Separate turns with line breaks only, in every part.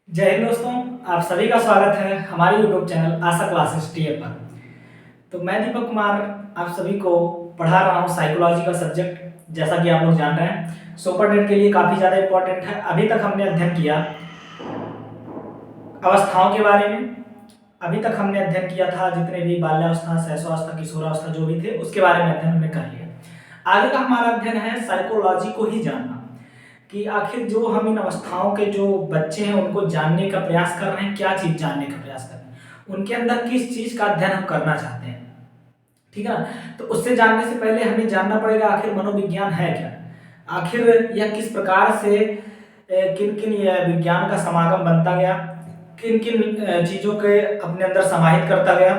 जय हिंद दोस्तों। आप सभी का स्वागत है हमारे यूट्यूब चैनल आशा क्लासेस टीए पर। तो मैं दीपक कुमार आप सभी को पढ़ा रहा हूँ साइकोलॉजी का सब्जेक्ट। जैसा कि आप लोग जान रहे हैं सुपर डेट के लिए काफ़ी ज़्यादा इम्पोर्टेंट है। अभी तक हमने अध्ययन किया अवस्थाओं के बारे में। अभी तक हमने अध्ययन किया था जितने भी बाल्यावस्था, शैशवावस्था, किशोरावस्था जो भी थे उसके बारे में अध्ययन हमने कर लिया। आगे का हमारा अध्ययन है साइकोलॉजी को ही जानना, कि आखिर जो हम इन अवस्थाओं के जो बच्चे हैं उनको जानने का प्रयास कर रहे हैं, क्या चीज़ जानने का प्रयास कर रहे हैं, उनके अंदर किस चीज़ का अध्ययन हम करना चाहते हैं। ठीक है ना। तो उससे जानने से पहले हमें जानना पड़ेगा आखिर मनोविज्ञान है क्या, आखिर यह किस प्रकार से किन किन विज्ञान का समागम बनता गया, किन किन चीज़ों के अपने अंदर समाहित करता गया,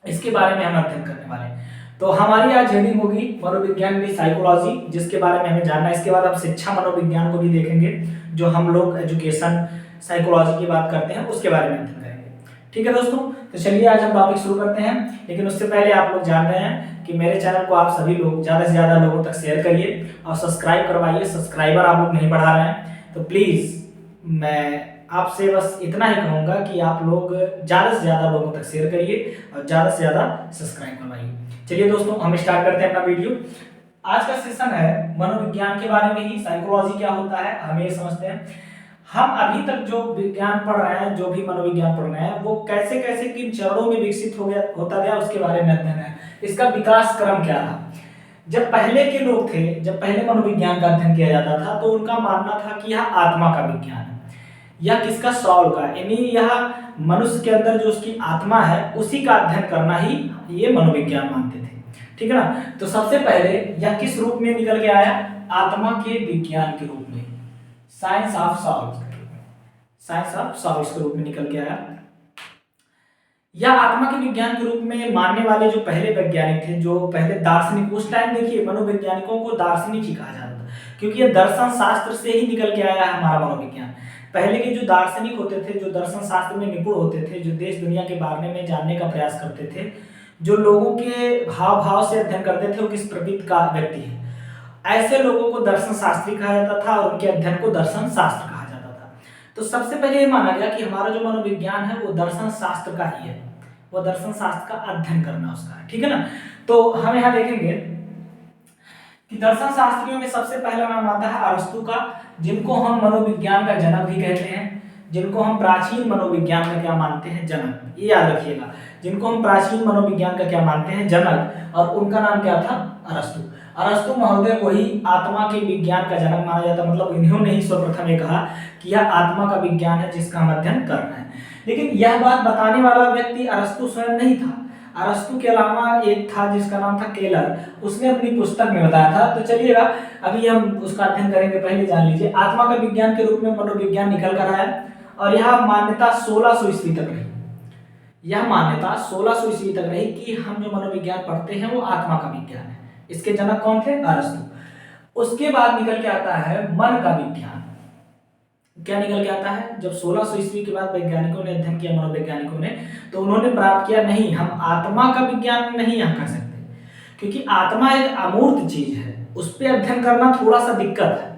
इसके बारे में हम अध्ययन करने वाले हैं। तो हमारी आज हेडिंग होगी मनोविज्ञान में साइकोलॉजी, जिसके बारे में हमें जानना है। इसके बाद हम शिक्षा मनोविज्ञान को भी देखेंगे, जो हम लोग एजुकेशन साइकोलॉजी की बात करते हैं उसके बारे में अध्ययन करेंगे। ठीक है दोस्तों, तो चलिए आज हम टॉपिक शुरू करते हैं। लेकिन उससे पहले आप लोग जान रहे हैं कि मेरे चैनल को आप सभी लोग ज़्यादा से ज़्यादा लोगों तक शेयर करिए और सब्सक्राइब करवाइए। सब्सक्राइबर आप लोग नहीं बढ़ा रहे हैं, तो प्लीज़ मैं आपसे बस इतना ही कहूँगा कि आप लोग ज़्यादा से ज़्यादा लोगों तक शेयर करिए और ज़्यादा से ज़्यादा सब्सक्राइब करवाइए। चलिए दोस्तों, हम स्टार्ट करते हैं अपना वीडियो। आज का सेशन है मनोविज्ञान के बारे में ही। साइकोलॉजी क्या होता है हमें ये समझते हैं। हम अभी तक जो विज्ञान पढ़ रहे हैं, जो भी मनोविज्ञान पढ़ रहे हैं, वो कैसे कैसे किन चरणों में विकसित होता गया उसके बारे में अध्ययन है। इसका विकास क्रम क्या रहा। जब पहले के लोग थे, जब पहले मनोविज्ञान का अध्ययन किया जाता था, तो उनका मानना था कि यह आत्मा का विज्ञान है। यह किसका? सॉल का, यानी यह मनुष्य के अंदर जो उसकी आत्मा है उसी का अध्ययन करना ही ये मनोविज्ञान मानते थे। ठीक है ना। तो सबसे पहले यह किस रूप में निकल के आया? आत्मा के विज्ञान के रूप में, साइंस ऑफ सॉल्स के रूप में, साइंस ऑफ सॉल्स के रूप में निकल के आया। यह आत्मा के विज्ञान के रूप में मानने वाले जो पहले वैज्ञानिक थे, जो पहले दार्शनिक, उस टाइम देखिए मनोवैज्ञानिकों को दार्शनिक ही कहा जाता था, क्योंकि यह दर्शन शास्त्र से ही निकल के आया है हमारा मनोविज्ञान। पहले के जो दार्शनिक होते थे, जो दर्शन शास्त्र में निपुण होते थे, जो देश दुनिया के बारे में जानने का प्रयास करते थे, जो लोगों के हाव भाव से अध्ययन करते थे वो किस प्रवृत्ति का व्यक्ति है, ऐसे लोगों को दर्शन शास्त्री कहा जाता था और उनके अध्ययन को दर्शन शास्त्र कहा जाता था। तो सबसे पहले ये माना गया कि हमारा जो मनोविज्ञान है वो दर्शन शास्त्र का ही है, वो दर्शन शास्त्र का अध्ययन करना उसका है। ठीक है ना। तो हम यहाँ देखेंगे कि दर्शन शास्त्रियों में सबसे पहला नाम आता है अरस्तु का, जिनको हम मनोविज्ञान का जनक भी कहते हैं, जिनको हम प्राचीन मनोविज्ञान का क्या मानते हैं? जनक। ये याद रखिएगा, जिनको हम प्राचीन मनोविज्ञान का क्या मानते हैं? जनक। और उनका नाम क्या था? अरस्तु। अरस्तु महोदय को ही आत्मा के विज्ञान का जनक माना जाता, मतलब इन्होंने ही सर्वप्रथम ये कहा कि यह आत्मा का विज्ञान है जिसका हम अध्ययन कर रहे हैं। लेकिन यह बात बताने वाला व्यक्ति अरस्तु स्वयं नहीं था। अरस्तु के अलावा एक था जिसका नाम था केलर, उसने अपनी पुस्तक में बताया था। तो चलिएगा अभी हम उसका अध्ययन करेंगे। पहले जान लीजिए आत्मा का विज्ञान के रूप में मनोविज्ञान निकल कर आया और यह मान्यता 1600 ईस्वी तक रही। यह मान्यता 1600 ईस्वी तक रही कि हम जो मनोविज्ञान पढ़ते हैं वो आत्मा का विज्ञान है। इसके जनक कौन थे? अरस्तु। उसके बाद निकल के आता है मन का विज्ञान। क्या निकल के आता है? जब 1600 ईस्वी के बाद वैज्ञानिकों ने अध्ययन किया, मनोवैज्ञानिकों ने, तो उन्होंने प्राप्त किया नहीं, हम आत्मा का विज्ञान नहीं यहाँ कर सकते, क्योंकि आत्मा एक अमूर्त चीज है, उस पर अध्ययन करना थोड़ा सा दिक्कत है।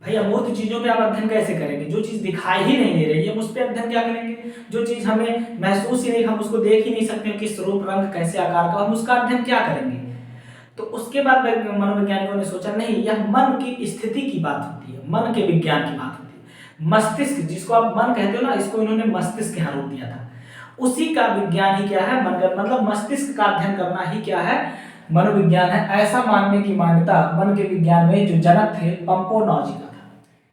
भाई अमूर्त चीजों पे आप अध्ययन कैसे करेंगे? जो चीज दिखाई ही नहीं दे रही है उस पर अध्ययन क्या करेंगे? जो चीज हमें महसूस ही नहीं, हम उसको देख ही नहीं सकते किस रूप, रंग, कैसे आकार का, हम उसका अध्ययन क्या करेंगे? तो उसके बाद मनोवैज्ञानिकों ने सोचा नहीं, यह मन की स्थिति की बात होती है, मन के विज्ञान की बात होती है। मस्तिष्क, जिसको आप मन कहते हो ना, इसको इन्होंने मस्तिष्क यहाँ रोक दिया था। उसी का विज्ञान ही क्या है? मन का, मतलब मस्तिष्क का अध्ययन करना ही क्या है? मनोविज्ञान है। ऐसा मानने की मान्यता मन के विज्ञान में जो जनक थे पंपोनॉजी का था।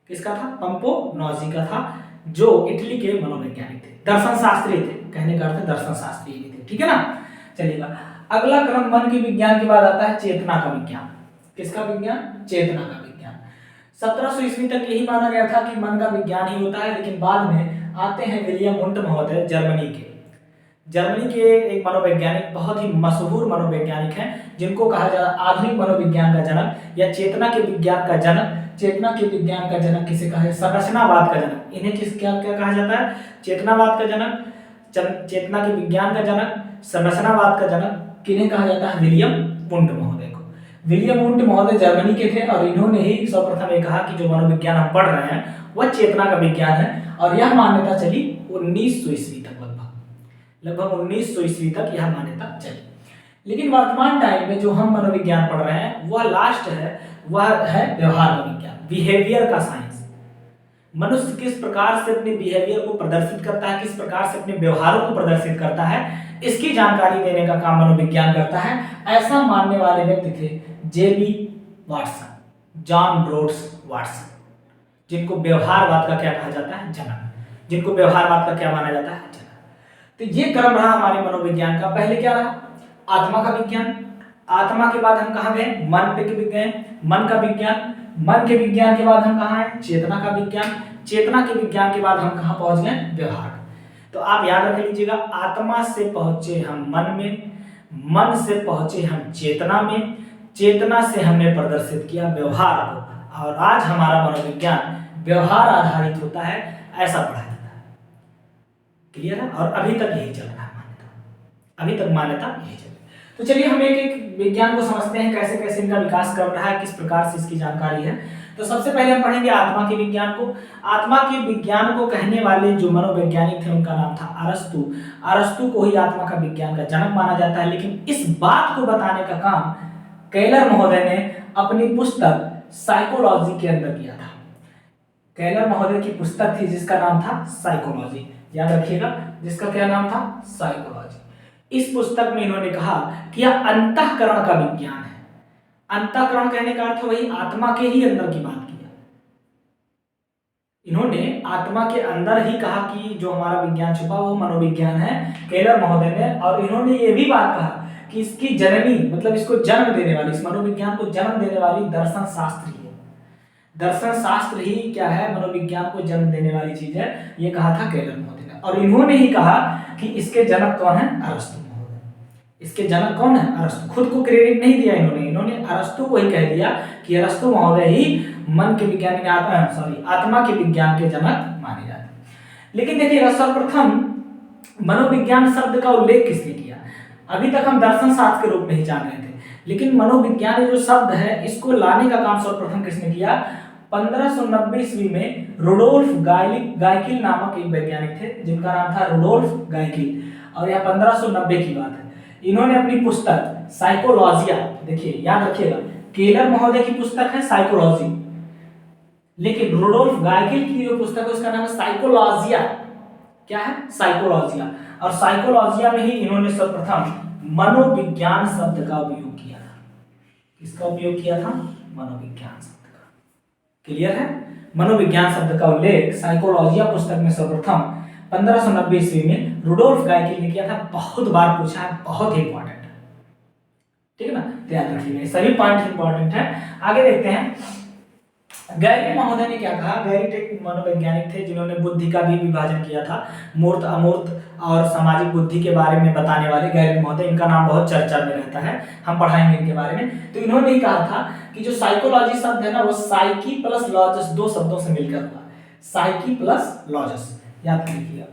किसका था? पंपोनॉजी का था, जो इटली के मनोवैज्ञानिक थे, दर्शन शास्त्री थे। कहने का अर्थ दर्शन शास्त्री थे। ठीक है ना। चलिएगा अगला क्रम मन के विज्ञान के बाद आता है चेतना का विज्ञान। किसका विज्ञान? चेतना का विज्ञान। 1700 ईस्वी तक यही माना गया था कि मन का विज्ञान ही होता है, लेकिन बाद में आते हैं विलियम वुंट महोदय, जर्मनी के एक मनोवैज्ञानिक, बहुत ही मशहूर मनोवैज्ञानिक हैं, जिनको कहा जाता है आधुनिक मनोविज्ञान का जनक या चेतना के विज्ञान का जनक। चेतना के विज्ञान का जनक किसे कहा है? संरचनावाद का जनक। इन्हें किस क्या क्या कहा जाता है? चेतनावाद का जनक, चेतना के विज्ञान का जनक, संरचनावाद का जनक किन्हें कहा जाता है? विलियम वुंट महोदय को। विलियम वुंट महोदय जर्मनी के थे और इन्होंने ही सर्वप्रथम ये कहा कि जो मनोविज्ञान हम पढ़ रहे हैं वह चेतना का विज्ञान है और यह मान्यता चली 1900 ईस्वी तक, लगभग 1900 ईस्वी तक यह मान्यता चली। लेकिन वर्तमान टाइम में जो हम मनोविज्ञान पढ़ रहे हैं वह लास्ट है, वह है व्यवहार का विज्ञान, बिहेवियर का साइंस। मनुष्य किस प्रकार से अपने बिहेवियर को प्रदर्शित करता है, किस प्रकार से अपने व्यवहारों को प्रदर्शित करता है, इसकी जानकारी देने का काम मनोविज्ञान करता है। ऐसा मानने वाले व्यक्ति थे जेबी वाटसन, जॉन ब्रोड्स वाटसन, जिनको व्यवहारवाद का क्या कहा जाता है, जनक, जिनको व्यवहारवाद का क्या माना जाता है, जनक। तो ये क्रम रहा हमारे मनोविज्ञान का। पहले क्या रहा, आत्मा का विज्ञान, आत्मा के बाद हम कहाँ गए, मन पे गए, मन का विज्ञान, मन के विज्ञान के बाद हम कहाँ हैं, चेतना का विज्ञान, चेतना के विज्ञान के बाद हम कहाँ पहुंच गए, व्यवहार। तो आप याद रख लीजिएगा, आत्मा से पहुंचे हम मन में, मन से पहुंचे हम चेतना में, चेतना से हमने प्रदर्शित किया व्यवहार को, और आज हमारा मनोविज्ञान व्यवहार आधारित होता है, ऐसा पढ़ा जाता है। क्लियर है? और अभी तक यही चल रहा है मान्यता, अभी तक मान्यता यही चल रही है। तो चलिए हम एक एक विज्ञान को समझते हैं, कैसे कैसे इनका विकास कर रहा है, किस प्रकार से इसकी जानकारी है। तो सबसे पहले हम पढ़ेंगे आत्मा के विज्ञान को। आत्मा के विज्ञान को कहने वाले जो मनोवैज्ञानिक थे उनका नाम था अरस्तु। अरस्तु को ही आत्मा का विज्ञान का जनक माना जाता है। लेकिन इस बात को बताने का काम केलर महोदय ने अपनी पुस्तक साइकोलॉजी के अंदर किया था। केलर महोदय की पुस्तक थी जिसका नाम था साइकोलॉजी, याद रखिएगा, जिसका क्या नाम था, साइकोलॉजी। इस पुस्तक में इन्होंने कहा कि यह अंतःकरण का विज्ञान है। अंतःकरण कहने का अर्थ वही आत्मा के ही अंदर की बात किया। इन्होंने आत्मा के अंदर ही कहा कि जो हमारा विज्ञान छुपा वो मनोविज्ञान है, केलर महोदय ने। और इन्होंने ये भी बात कहा कि इसकी जननी, मतलब इसको जन्म देने वाली, इस मनोविज्ञान को जन्म देने वाली दर्शन शास्त्र ही है। दर्शन शास्त्र ही क्या है, मनोविज्ञान को जन्म देने वाली चीज है, ये कहा था केलर महोदय ने। और इन्होंने ही कहा कि इसके जनक कौन है, अरस्तु महोदय। इसके जनक कौन है, अरस्तु। खुद को क्रेडिट नहीं दिया इन्होंने अरस्तु को ही कह दिया कि अरस्तु महोदय ही मन के विज्ञान के आत्मा के विज्ञान के जनक माने जाते हैं। लेकिन देखिए, सर्वप्रथम मनोविज्ञान शब्द का उल्लेख किसने किया। अभी तक हम दर्शन शास्त्र के रूप में ही जान रहे थे, लेकिन मनोविज्ञान जो शब्द है इसको लाने का काम सर्वप्रथम किसने किया। 1590 ईस्वी में रुडोल्फ गाइकिल नामक एक वैज्ञानिक थे जिनका नाम था रुडोल्फ गाइकिल, और यह 1590 की बात है। इन्होंने अपनी पुस्तक साइकोलॉजिया, देखिए याद रखिएगा, केलर महोदय की पुस्तक है साइकोलॉजी, लेकिन रुडोल्फ गाइकिल की जो पुस्तक है उसका नाम है साइकोलॉजिया। क्या है, साइकोलॉजिया। और साइकोलॉजिया में ही इन्होंने सर्वप्रथम मनोविज्ञान शब्द का उपयोग किया था। किसका उपयोग किया था, मनोविज्ञान शब्द का। क्लियर है, मनोविज्ञान शब्द का उल्लेख साइकोलॉजिया पुस्तक में सर्वप्रथम 1590 ईस्वी में रुडोल्फ गाइकिल ने किया था। बहुत बार पूछा है, बहुत ही इंपॉर्टेंट है, ठीक है ना, ध्यान रखिएगा, सभी पॉइंट इंपॉर्टेंट है। आगे देखते हैं, गैरिक महोदय ने क्या कहा। गैरिक एक मनोवैज्ञानिक थे जिन्होंने बुद्धि का भी विभाजन किया था, मूर्त अमूर्त और सामाजिक बुद्धि के बारे में बताने वाले गैरिक महोदय। इनका नाम बहुत चर्चा में रहता है, हम पढ़ाएंगे इनके बारे में। तो इन्होंने ही कहा था कि जो साइकोलॉजी शब्द है ना, वो साइकी प्लस लॉजस, दो शब्दों से मिलकर हुआ। साइकी प्लस लॉजस, याद कीजिएगा,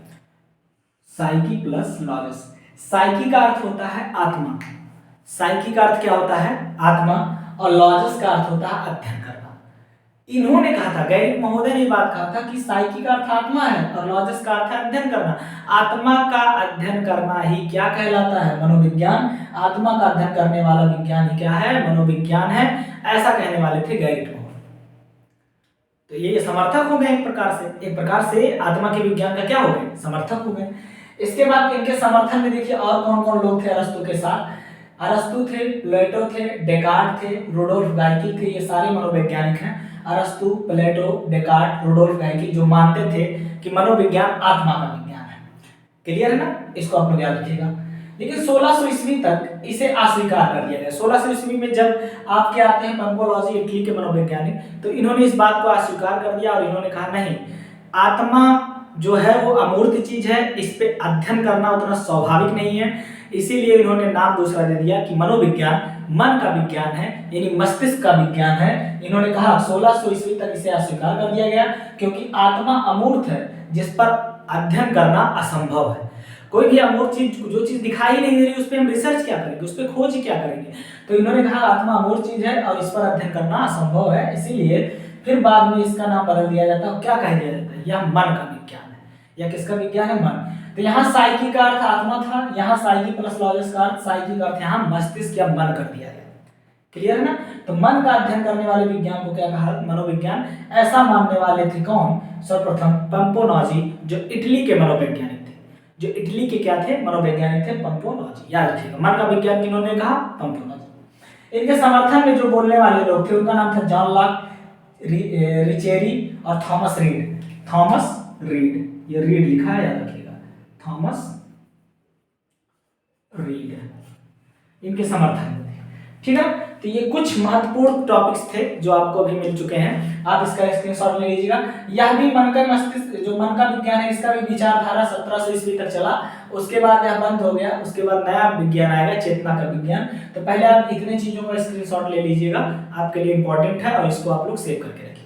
साइकी प्लस लॉजस। साइकी का अर्थ होता है आत्मा, साइकी का अर्थ क्या होता है, आत्मा, और लॉजस का अर्थ होता है अध्ययन करना। इन्होंने कहा था, गैरिक महोदय ने बात कहा था कि साइकी का अर्थ आत्मा है और लॉजस का अर्थ है अध्ययन करना। आत्मा का अध्ययन करना ही क्या कहलाता है, मनोविज्ञान। आत्मा का अध्ययन करने वाला विज्ञान ही क्या है, मनोविज्ञान है, ऐसा कहने वाले थे गैरिक महोदय। तो ये समर्थक हो गए एक प्रकार से आत्मा के विज्ञान का क्या हो गए, समर्थक हो गए। इसके बाद इनके समर्थन में देखिए और कौन कौन लोग थे अरस्तु के साथ। अरस्तु थे, प्लेटो थे, डेकार्ट थे, रुडोल्फ गाइकिल थे, ये सारे मनोवैज्ञानिक हैं। अरस्तु, प्लेटो, डेकार्ट, रुडोल्फ गाइकिल, जो मानते थे कि मनोविज्ञान आत्मा का विज्ञान है। क्लियर है ना, इसको आप लोग याद रखिएगा। लेकिन 1600 ईस्वी तक इसे अस्वीकार कर दिया गया। 1600 ईस्वी में जब आपके आते हैं पंकोलॉजी, इटली के मनोवैज्ञानिक, तो इन्होंने इस बात को अस्वीकार कर दिया और इन्होंने कहा नहीं, आत्मा जो है वो अमूर्त चीज है, इस पे अध्ययन करना उतना स्वाभाविक नहीं है। इसीलिए इन्होंने नाम दूसरा दे दिया कि मनोविज्ञान मन का विज्ञान है, यानी मस्तिष्क का विज्ञान है। इन्होंने कहा 1600 ईस्वी तक इसे अस्वीकार कर दिया गया क्योंकि आत्मा अमूर्त है जिस पर अध्ययन करना असंभव है। कोई भी अमूर्त चीज, जो चीज दिखाई नहीं दे रही, उस पर हम रिसर्च क्या करेंगे, उस पर खोज क्या करेंगे। तो इन्होंने कहा आत्मा अमूर्त चीज है और इस पर अध्ययन करना असंभव है, इसीलिए फिर बाद में इसका नाम बदल दिया जाता है, क्या कह दिया जाता है, यह मन का विज्ञान है। यह किसका विज्ञान है, मन। तो यहाँ साइकी का अर्थ आत्मा था, यहाँ साइकी प्लस लॉजिस का अर्थ, साइकी का अर्थ यहाँ मस्तिष्क या मन कर दिया गया। क्लियर है ना। तो मन का अध्ययन करने वाले विज्ञान को क्या कहा, मनोविज्ञान। ऐसा मानने वाले थे कौन, सर्वप्रथम पंपोनाजी, जो इटली के मनोवैज्ञानिक थे। जो इटली के क्या थे, मनोवैज्ञानिक थे, पंपोनाजी। याद रखिएगा, मन का विज्ञान किन्होंने कहा, पंपोनाजी। इनके समर्थन में जो बोलने वाले लोग थे उनका नाम था जॉन लॉक, रिचेरी और थॉमस रीड। थॉमस रीड, ये रीड लिखा है, याद रखिएगा, थॉमस रीड, इनके समर्थन में थे। ठीक है। तो ये कुछ महत्वपूर्ण टॉपिक्स थे जो आपको अभी मिल चुके हैं, आप इसका स्क्रीनशॉट ले लीजिएगा। यह भी मन का मस्तिष्क, जो मन का विज्ञान है, इसका भी विचारधारा 1700 ईस्वी तक चला, उसके बाद यह बंद हो गया। उसके बाद नया विज्ञान आएगा, चेतना का विज्ञान। तो पहले आप इतने चीजों का स्क्रीनशॉट ले लीजिएगा, आपके लिए इंपॉर्टेंट है, और इसको आप लोग सेव करके रखिए।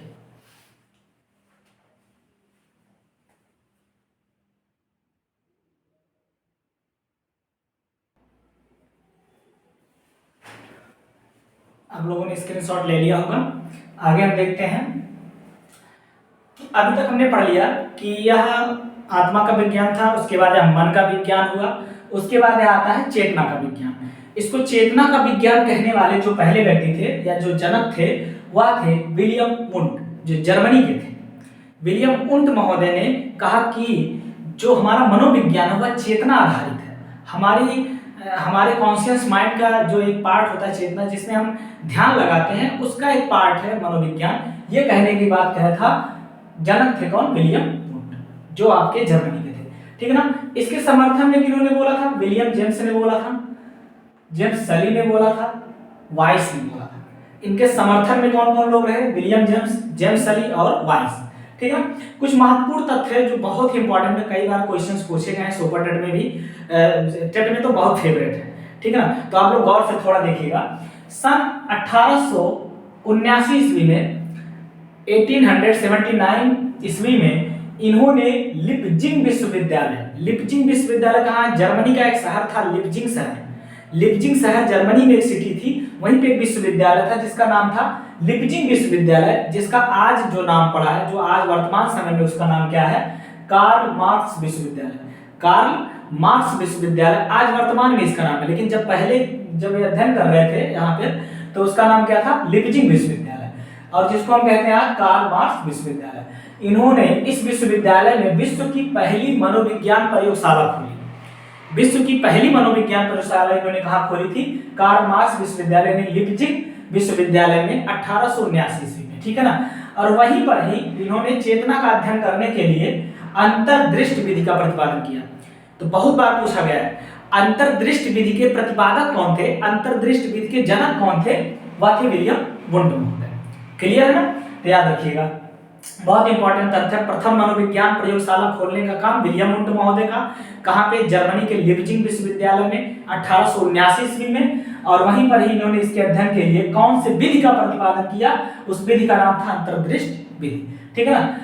आप लोगों ने स्क्रीनशॉट ले लिया होगा। आगे हम देखते हैं। अभी तक हमने पढ़ लिया कि यह आत्मा का विज्ञान था, उसके बाद यह मन का विज्ञान हुआ, उसके बाद यह आता है चेतना का विज्ञान। इसको चेतना का विज्ञान कहने वाले जो पहले व्यक्ति थे या जो जनक थे, वह थे विलियम वुंट, जो जर्मनी के थे। विलियम वुंट महोदय ने कहा कि जो हमारा मनोविज्ञान है वह चेतना आधारित है। हमारे कॉन्शियस माइंड का जो एक पार्ट होता है चेतना, जिसमें हम ध्यान लगाते हैं, उसका एक पार्ट है मनोविज्ञान। ये कहने की बात कहा था, जनक थे कौन, विलियम वुंट, जो आपके जर्मनी के थे। ठीक है ना। इसके समर्थन में किन्होंने बोला था, विलियम जेम्स ने बोला था, जेम्स सली ने बोला था, वाइस ने बोला था। इनके समर्थन में कौन कौन लोग रहे, विलियम जेम्स, जेम्स सली और वाइस। ठीक है। कुछ महत्वपूर्ण तथ्य जो बहुत ही इंपॉर्टेंट है, कई बार क्वेश्चंस पूछे गए हैं सुपर टेट में भी, टेट में तो बहुत फेवरेट है। ठीक है ना। तो आप लोग गौर से थोड़ा देखिएगा। सन 1879 ईस्वी में, 1879 ईस्वी में इन्होंने लिपजिंग विश्वविद्यालय कहाँ, जर्मनी का एक शहर था लिपजिंग शहर। लिपजिंग शहर जर्मनी में एक सिटी थी, वहीं पे एक विश्वविद्यालय था जिसका नाम था लिपजिंग विश्वविद्यालय, जिसका आज जो नाम पड़ा है, जो आज वर्तमान समय में उसका नाम क्या है, कार्ल मार्क्स विश्वविद्यालय। कार्ल मार्क्स विश्वविद्यालय आज वर्तमान में इसका नाम है, लेकिन जब ये अध्ययन कर रहे थे यहाँ पे, तो उसका नाम क्या था, लिपजिंग विश्वविद्यालय, और जिसको हम कहते हैं आज कार्ल मार्क्स विश्वविद्यालय। इन्होंने इस विश्वविद्यालय में विश्व की पहली मनोविज्ञान प्रयोगशाला खोली। विश्व की पहली मनोविज्ञान प्रयोगशाला इन्होंने कहाँ खोली थी, कार्ल मार्क्स विश्वविद्यालय ने, लिपजिंग विश्वविद्यालय में 1879 ईस्वी में। ठीक है ना। और वहीं पर ही इन्होंने चेतना का अध्ययन करने के लिए अंतर्दृष्टि विधि का प्रतिपादन किया। तो बहुत बार पूछा गया है, अंतर्दृष्टि विधि के प्रतिपादक कौन थे, अंतर्दृष्टि विधि के जनक कौन थे, वह थे विलियम वुंट महोदय। क्लियर है ना। तो याद रखिएगा, बहुत इंपॉर्टेंट तथ्य, प्रथम मनोविज्ञान प्रयोगशाला खोलने का काम विलियम वुंट महोदय का, कहां पे, जर्मनी के लिपजिंग विश्वविद्यालय में 1879 ईस्वी में। और वहीं पर ही इन्होंने इसके अध्ययन के लिए कौन से विधि का प्रतिपादन किया, उस विधि का नाम था अंतर्दृष्टि विधि। ठीक है ना।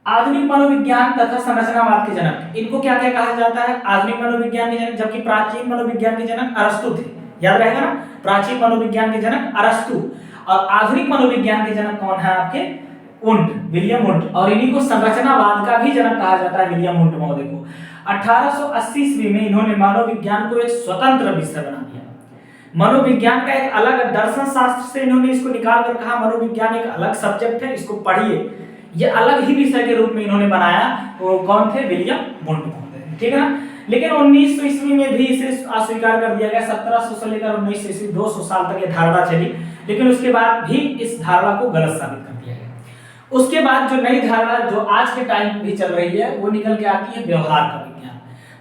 आधुनिक मनोविज्ञान तथा संरचनावाद के जनक, इनको क्या क्या कहा जाता है, आधुनिक मनोविज्ञान के जनक, जबकि प्राचीन मनोविज्ञान के जनक अरस्तु थे। याद रहेगा ना, प्राचीन मनोविज्ञान के जनक अरस्तु, और आधुनिक मनोविज्ञान के जनक कौन है आपके, वुंट, विलियम वुंट। और इन्हीं को संरचनावाद का भी जनक कहा जाता है, विलियम वुंट महोदय को। 1880 ईस्वी में इन्होंने मनोविज्ञान को एक स्वतंत्र विषय बना दिया। मनोविज्ञान का एक अलग दर्शन शास्त्र से इन्होंने इसको निकाल कर कहा मनोविज्ञान एक अलग सब्जेक्ट है, इसको पढ़िए, ये अलग ही विषय के रूप में इन्होंने बनाया। वो कौन थे, विलियम वुंट महोदय। ठीक है ना। लेकिन 1900 ईस्वी में भी इसे अस्वीकार कर दिया गया। 1700 से लेकर 1900 ईस्वी 200 साल तक ये धारणा चली, लेकिन उसके बाद भी इस धारणा को गलत साबित कर दिया गया। उसके बाद जो नई धारणा जो आज के टाइम भी चल रही है, वो निकल के आती है व्यवहार का विज्ञान।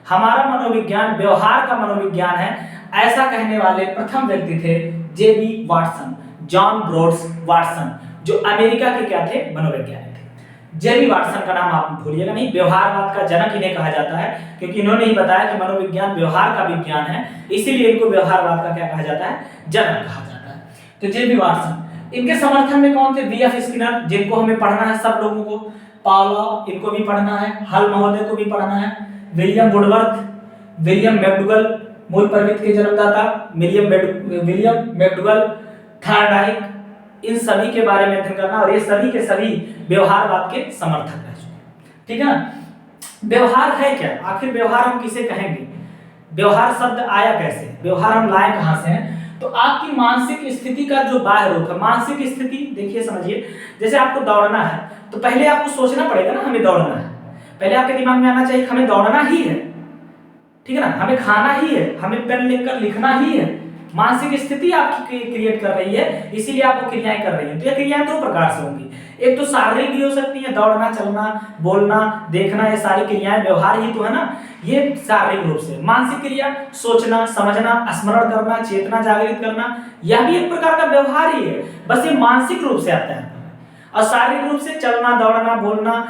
हमारा मनोविज्ञान व्यवहार का मनोविज्ञान है, ऐसा कहने वाले प्रथम व्यक्ति थे जेबी वाटसन, जॉन ब्रोड्स वाटसन, जो अमेरिका के क्या थे, मनोवैज्ञानिक थे। जेबी वाटसन का नाम आप भूलिएगा नहीं, व्यवहारवाद का जनक इन्हें कहा जाता है, क्योंकि इन्होंने ही बताया कि मनोविज्ञान व्यवहार का विज्ञान है, इसीलिए इनको व्यवहारवाद का क्या कहा जाता है, जनक कहा जाता है। तो जेबी वाटसन, इनके समर्थन में कौन थे, बीएफ स्किनर, जिनको हमें पढ़ना है सब लोगों को, पावलोव इनको भी पढ़ना है, हल महोदय को भी पढ़ना है, विलियम वुडवर्थ, विलियम मैकडूगल, मूल प्रवृत्ति के जन्मदाता विलियम मैकडूगल, थॉर्नडाइक, इन सभी के बारे में अध्ययन करना, और ये सभी के सभी व्यवहारवाद के समर्थक रह चुके। ठीक है ना। व्यवहार है क्या, आखिर व्यवहार हम किसे कहेंगे, व्यवहार शब्द आया कैसे, व्यवहार हम लाए कहां से हैं। तो आपकी मानसिक स्थिति का जो बाह्य रूप है, मानसिक स्थिति देखिए समझिए, जैसे आपको दौड़ना है तो पहले आपको सोचना पड़ेगा ना हमें दौड़ना है, पहले आपके दिमाग में आना चाहिए हमें दौड़ना ही है, ठीक है ना, हमें खाना ही है, हमें पेन लेकर लिखना ही है। मानसिक स्थिति आपकी क्रिएट कर रही है, इसीलिए आप वो क्रियाएं कर रही हैं। तो ये क्रियाएं दो प्रकार से होंगी, एक तो शारीरिक भी हो सकती है, दौड़ना, चलना, बोलना, देखना, ये सारी क्रियाएं व्यवहार ही तो है ना, ये शारीरिक रूप से। मानसिक क्रिया सोचना, समझना, स्मरण करना, चेतना जागृत करना, यह भी एक प्रकार का व्यवहार ही है, बस ये मानसिक रूप से आता है। और शारीरिक रूप से चलना, दौड़ना, बोलना,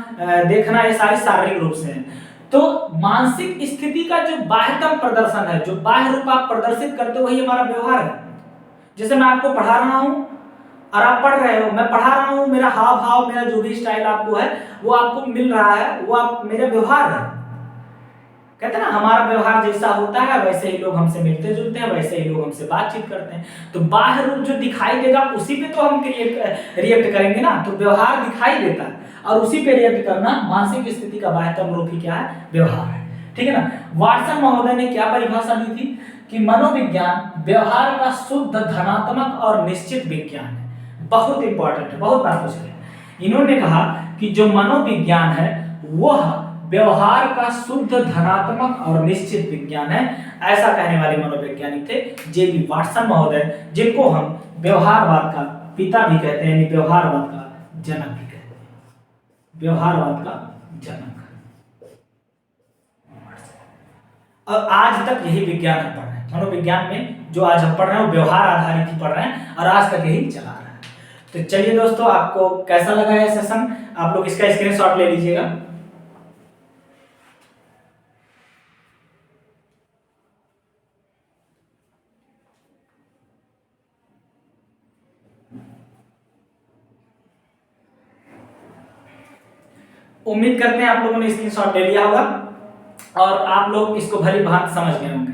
देखना, ये सारी शारीरिक रूप से है। तो मानसिक स्थिति का जो बाह्यतम प्रदर्शन है, जो बाह्य रूप आप प्रदर्शित करते हो, वही हमारा व्यवहार है। जैसे मैं आपको पढ़ा रहा हूं और आप पढ़ रहे हो, मैं पढ़ा रहा हूं, मेरा हाव भाव, मेरा जो भी स्टाइल आपको है वो आपको मिल रहा है, वो आप मेरा व्यवहार है। कहते हैं ना हमारा व्यवहार जैसा होता है वैसे ही लोग हमसे मिलते जुलते हैं, वैसे ही लोग हमसे बातचीत करते हैं। तो बाह्य रूप जो दिखाई देगा उसी पे तो हम रिएक्ट करेंगे ना। तो व्यवहार दिखाई देता है और उसी पे रिएक्ट करना मानसिक स्थिति का बाह्यतम रूप ही क्या है, व्यवहार है। ठीक है ना। वाटसन महोदय ने क्या परिभाषा दी थी कि मनोविज्ञान व्यवहार का शुद्ध धनात्मक और निश्चित विज्ञान है। बहुत इंपॉर्टेंट है, बहुत बार पूछ रहे। इन्होंने कहा कि जो मनोविज्ञान है वह व्यवहार का शुद्ध धनात्मक और निश्चित विज्ञान है। ऐसा कहने वाले मनोवैज्ञानिक थे जे.बी. वाटसन महोदय, जिनको हम व्यवहारवाद का पिता भी कहते हैं, यानी व्यवहारवाद का जनक भी कहते हैं, व्यवहारवाद का जनक। और आज तक यही विज्ञान हम पढ़ रहे हैं, मनोविज्ञान में जो आज हम पढ़ रहे हैं वो व्यवहार आधारित ही पढ़ रहे हैं और आज तक यही चला रहा है। तो चलिए दोस्तों, आपको कैसा लगा यह सेशन, आप लोग इसका स्क्रीनशॉट ले लीजिएगा। उम्मीद करते हैं आप लोगों ने स्क्रीनशॉट ले लिया होगा और आप लोग इसको भली भांति समझ गए होंगे।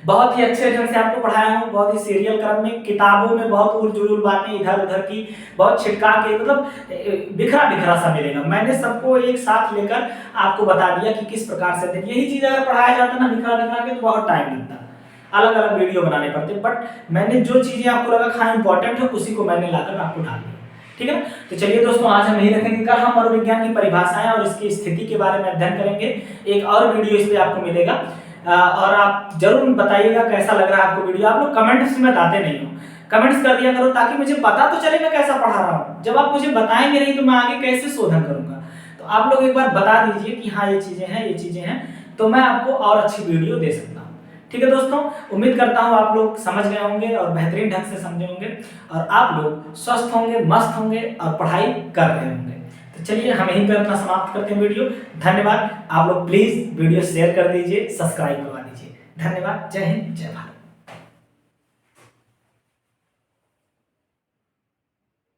बहुत ही अच्छे ढंग से आपको पढ़ाया हूँ, बहुत ही सीरियल क्रम में, किताबों में बहुत उलझुल बातें इधर उधर की बहुत छिटका के, मतलब बिखरा बिखरा सा मिलेगा। मैंने सबको एक साथ लेकर आपको बता दिया कि किस प्रकार से। यही चीज अगर पढ़ाया जाता ना बिखरा बिखरा के तो बहुत टाइम लगता, अलग अलग वीडियो बनाने पड़ते। बट मैंने जो चीजें आपको लगा खाना इंपॉर्टेंट है उसी को मैंने लाकर आपको डाल दिया। ठीक है। तो चलिए दोस्तों, आज हम यही रखेंगे। कल हम मनोविज्ञान की परिभाषाएं और इसकी स्थिति के बारे में अध्ययन करेंगे। एक और वीडियो इस पे आपको मिलेगा और आप जरूर बताइएगा कैसा लग रहा है आपको वीडियो। आप लोग कमेंट्स में बताते नहीं हो, कमेंट्स कर दिया करो ताकि मुझे पता तो चले मैं कैसा पढ़ा रहा हूँ। जब आप मुझे बताएंगे नहीं तो मैं आगे कैसे शोधन करूंगा। तो आप लोग एक बार बता दीजिए कि हाँ ये चीजें हैं, ये चीजें हैं, तो मैं आपको और अच्छी वीडियो दे सकता हूँ। ठीक है दोस्तों, उम्मीद करता हूँ आप लोग समझ गए होंगे और बेहतरीन ढंग से समझे होंगे और आप लोग स्वस्थ होंगे, मस्त होंगे और पढ़ाई कर रहे होंगे। तो चलिए हम यहीं पे अपना समाप्त करते हैं वीडियो। धन्यवाद। आप लोग प्लीज वीडियो शेयर कर दीजिए, सब्सक्राइब करवा दीजिए। धन्यवाद। जय हिंद, जय भारत।